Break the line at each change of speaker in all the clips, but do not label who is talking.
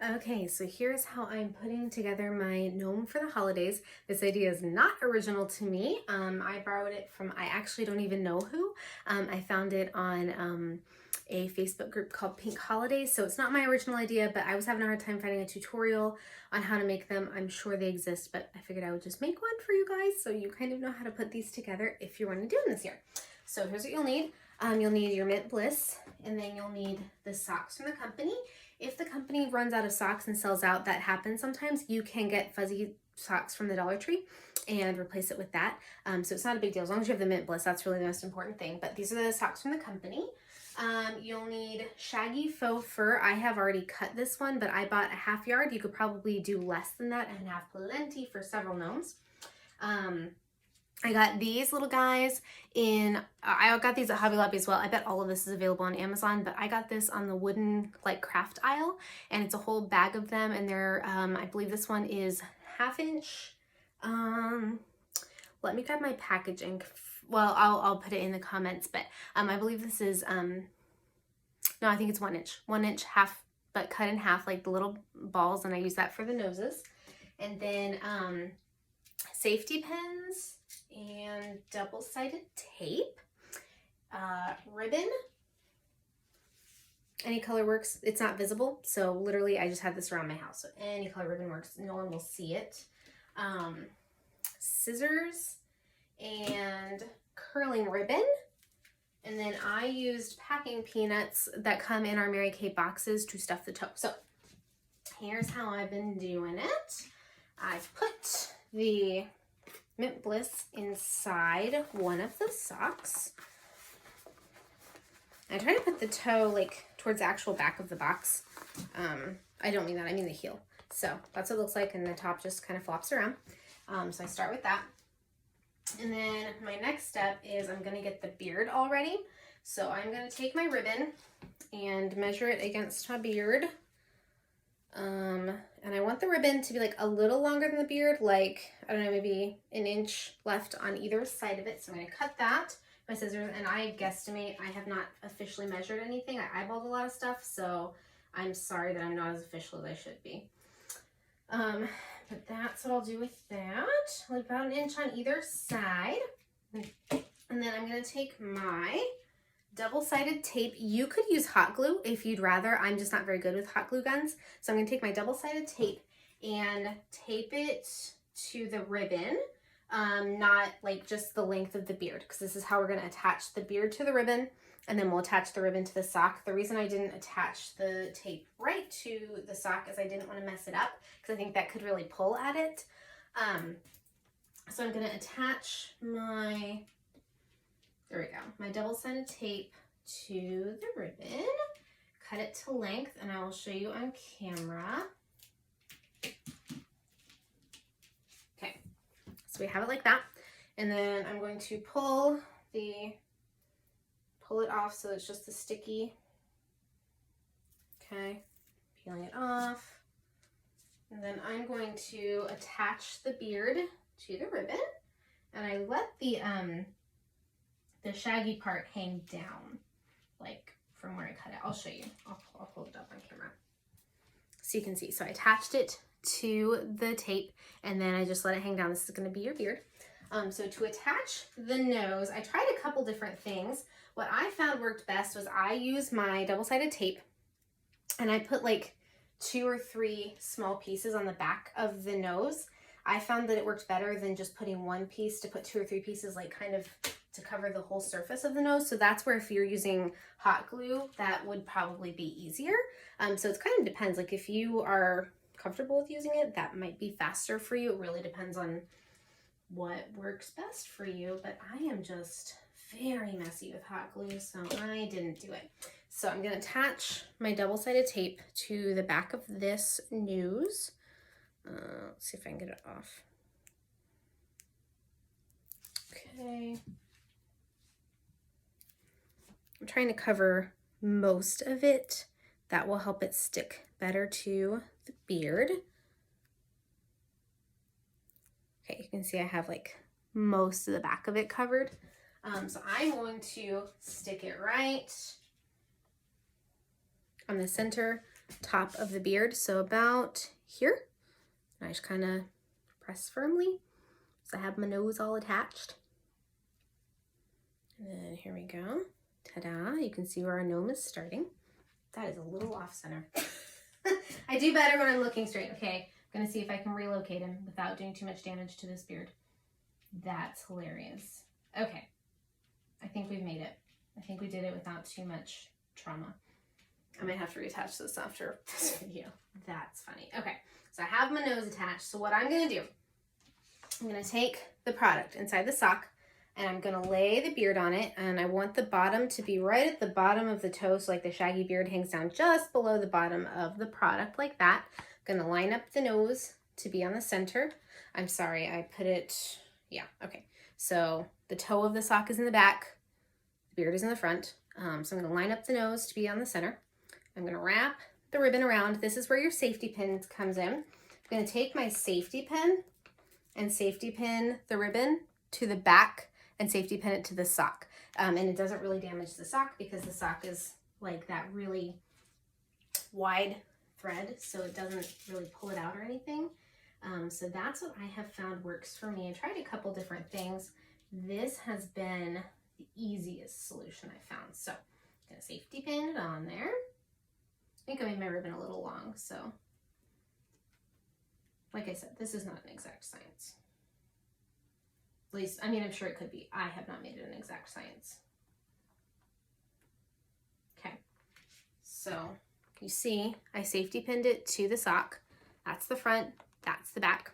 Okay, so here's how I'm putting together my gnome for the holidays. This idea is not original to me. I borrowed it from, I actually don't even know who. I found it on a Facebook group called Pink Holidays. So it's not my original idea, but I was having a hard time finding a tutorial on how to make them. I'm sure they exist, but I figured I would just make one for you guys so you kind of know how to put these together if you want to do them this year. So here's what you'll need. You'll need your Mint Bliss, and then you'll need the socks from the company. If the company runs out of socks and sells out, that happens sometimes, you can get fuzzy socks from the Dollar Tree and replace it with that. So it's not a big deal. As long as you have the Mint Bliss, that's really the most important thing. But these are the socks from the company. You'll need shaggy faux fur. I have already cut this one, but I bought a half yard. You could probably do less than that and have plenty for several gnomes. I got these little guys in, I got these at Hobby Lobby as well. I bet all of this is available on Amazon, but I got this on the wooden like craft aisle, and it's a whole bag of them, and they're, I believe this one is 1/2 inch. Let me grab my packaging. Well, I'll put it in the comments, but I believe this is, no, I think it's 1 inch. 1 inch, half, but cut in half, like the little balls, and I use that for the noses. And then safety pins, and double-sided tape, ribbon. Any color works. It's not visible, so literally I just have this around my house, so any color ribbon works. No one will see it. Scissors and curling ribbon. And then I used packing peanuts that come in our Mary Kay boxes to stuff the toe. So here's how I've been doing it. I've put the Mint Bliss inside one of the socks. I try to put the toe like towards the actual back of the box. I don't mean that, I mean the heel. So that's what it looks like, and the top just kind of flops around. So I start with that. And then my next step is I'm gonna get the beard all ready. So I'm gonna take my ribbon and measure it against my beard. And I want the ribbon to be like a little longer than the beard, like, I don't know, maybe 1 inch left on either side of it. So I'm going to cut that with my scissors, and I guesstimate. I have not officially measured anything. I eyeballed a lot of stuff, so I'm sorry that I'm not as official as I should be. But that's what I'll do with that. Like about 1 inch on either side. And then I'm going to take my double-sided tape. You could use hot glue if you'd rather. I'm just not very good with hot glue guns. So I'm going to take my double-sided tape and tape it to the ribbon, not like just the length of the beard, because this is how we're going to attach the beard to the ribbon, and then we'll attach the ribbon to the sock. The reason I didn't attach the tape right to the sock is I didn't want to mess it up, because I think that could really pull at it. So I'm going to attach my, there we go, my double-sided tape to the ribbon, cut it to length, and I will show you on camera. Okay, so we have it like that, and then I'm going to pull it off so it's just the sticky. Okay, peeling it off, and then I'm going to attach the beard to the ribbon, and I let the shaggy part hang down, like from where I cut it. I'll show you. I'll pull it up on camera so you can see. So I attached it to the tape, and then I just let it hang down. This is going to be your beard. So to attach the nose, I tried a couple different things. What I found worked best was I used my double-sided tape, and I put like 2 or 3 small pieces on the back of the nose. I found that it worked better than just putting 1 piece, to put 2 or 3 pieces like kind of to cover the whole surface of the nose. So that's where if you're using hot glue, that would probably be easier. So it kind of depends. Like if you are comfortable with using it, that might be faster for you. It really depends on what works best for you. But I am just very messy with hot glue, so I didn't do it. So I'm going to attach my double-sided tape to the back of this nose. Let's see if I can get it off. Okay. I'm trying to cover most of it. That will help it stick better to the beard. Okay, you can see I have like most of the back of it covered. So I'm going to stick it right on the center top of the beard, so about here. And I just kind of press firmly. So I have my nose all attached. And then here we go. Ta-da, you can see where our gnome is starting. That is a little off center. I do better when I'm looking straight. Okay, I'm gonna see if I can relocate him without doing too much damage to this beard. That's hilarious. Okay, I think we've made it. I think we did it without too much trauma. I might have to reattach this after this video. That's funny. Okay, so I have my nose attached. So what I'm gonna do, I'm gonna take the product inside the sock and I'm gonna lay the beard on it, and I want the bottom to be right at the bottom of the toe, so like the shaggy beard hangs down just below the bottom of the product like that. I'm gonna line up the nose to be on the center. I'm sorry, I put it, yeah, okay. So the toe of the sock is in the back, the beard is in the front. So I'm gonna line up the nose to be on the center. I'm gonna wrap the ribbon around. This is where your safety pin comes in. I'm gonna take my safety pin and safety pin the ribbon to the back and safety pin it to the sock. And it doesn't really damage the sock because the sock is like that really wide thread, so it doesn't really pull it out or anything. So that's what I have found works for me. I tried a couple different things. This has been the easiest solution I found. So I'm gonna safety pin it on there. I think I made my ribbon a little long, so like I said, this is not an exact science. At least, I mean, I'm sure it could be. I have not made it an exact science. Okay, so you see, I safety pinned it to the sock. That's the front, that's the back.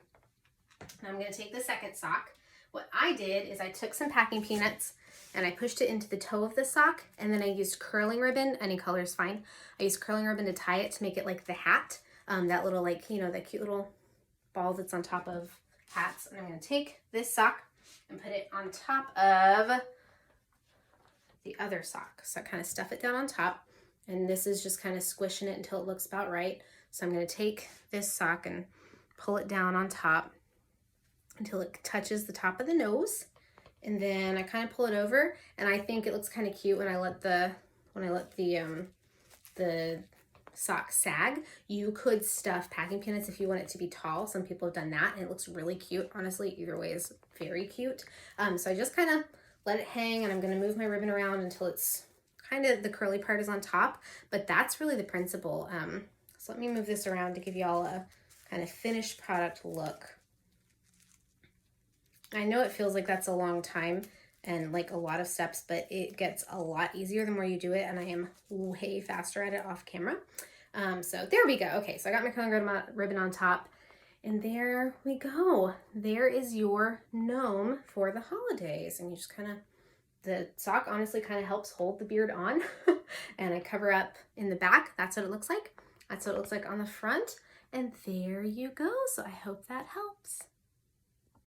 Now I'm gonna take the second sock. What I did is I took some packing peanuts and I pushed it into the toe of the sock, and then I used curling ribbon, any color is fine. I used curling ribbon to tie it to make it like the hat, that little, like, you know, that cute little ball that's on top of hats. And I'm gonna take this sock and put it on top of the other sock. So I kind of stuff it down on top, and this is just kind of squishing it until it looks about right. So I'm gonna take this sock and pull it down on top until it touches the top of the nose. And then I kind of pull it over, and I think it looks kind of cute when I let the sock sag. You could stuff packing peanuts if you want it to be tall. Some people have done that and it looks really cute. Honestly, either way is very cute. So I just kind of let it hang, and I'm going to move my ribbon around until it's kind of, the curly part is on top, but that's really the principle. So let me move this around to give you all a kind of finished product look. I know it feels like that's a long time and like a lot of steps, but it gets a lot easier the more you do it, and I am way faster at it off camera. So there we go. Okay, so I got my curling ribbon on top, and there we go. There is your gnome for the holidays. And you just kind of, the sock honestly kind of helps hold the beard on. And I cover up in the back. That's what it looks like. That's what it looks like on the front. And there you go. So I hope that helps.